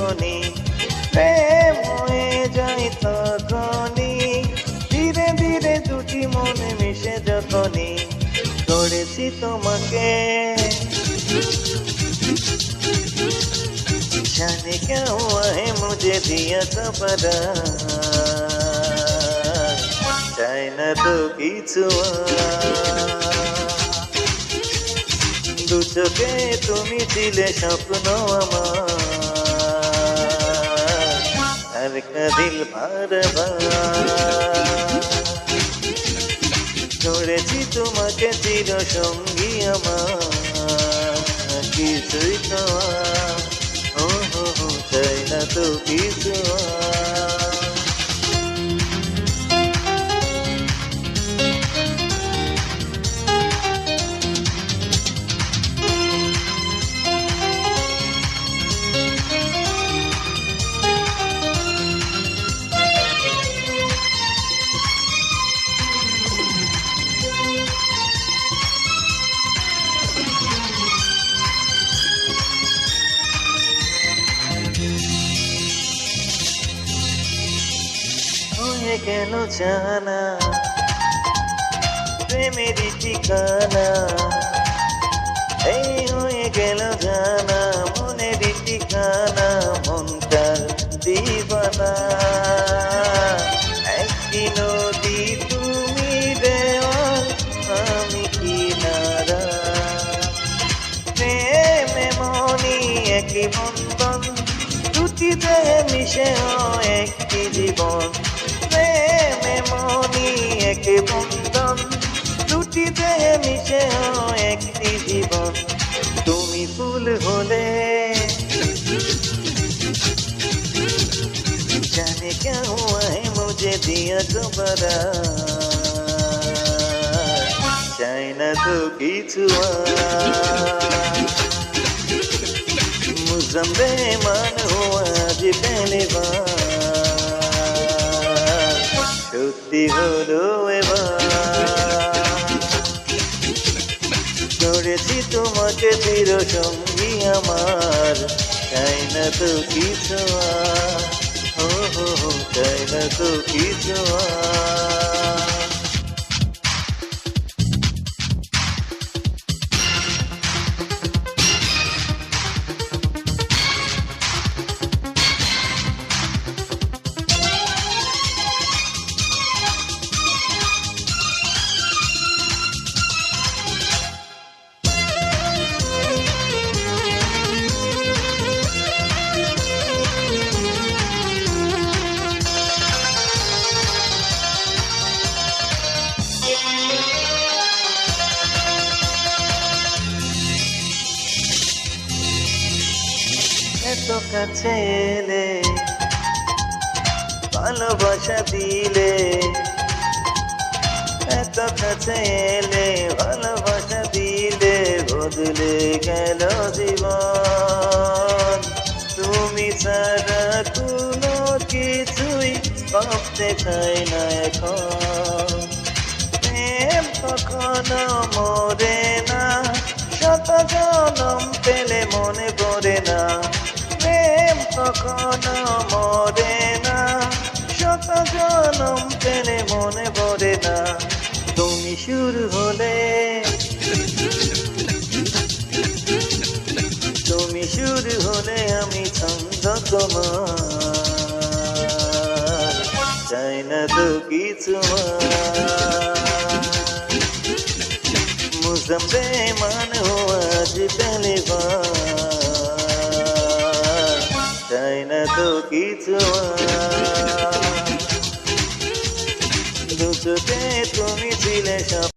যখনই প্রেম হয়ে যায় তখনই, ধীরে ধীরে দুটি মনে মিশে যখনই করেছি তোমাকে। जाने क्या हुआ है मुझे दिया खबरा, চাই না তো কিছু দু চোখে তুমি ছিলে স্বপ্ন আমার, আর দিল বারবার ধরেছি তোমাকে চির সঙ্গী আমার, কিছুই তো চাই না তো কিছু হয়ে গেল জানা প্রেমেরই ঠিকানা, এই হয়ে গেল জানা মনেরই ঠিকানা, মনটার দিবানা। একটি নদী তুমি দেওয়াল আমি কিনারা, প্রেমে মনি একই বন্ধন, দুটিতে মিশে হয় একটি জীবন। প্রেমে মনি এক বন্ধন, দুটিতে মিশে হয় একটি জীবন। তুমি ফুল হলে जाने क्या हुआ है मुझे दिया दोबारा, চাই না তো কিছু मुझम बेमान हुआ आज पहली बार, সত্যি হলো এবার করেছি তোমাকে চির সঙ্গী আমার, চাই না তো কিছু চাই না তো কিছু এত কাছে এলে ভালোবাসা দিলে, এত কাছে এলে ভালোবাসা দিলে, বদলে গেল জীবন। তুমি ছাড়া কোনো কিছুই ভাবতে চাই না এখন, প্রেম কখনো মরে না, শত জনম পেলে মনে পড়ে না, প্রেম কখনো মরে না, শত জনম পেলে মনে পড়ে না। তুমি শুরু হলে তুমি শুরু হলে আমি ছন্দ তোমার, চাই না তো কিছু मुझम बेमान हो आज पहली बार, চাই না তো কিছু দু চোখে তুমি ছিলে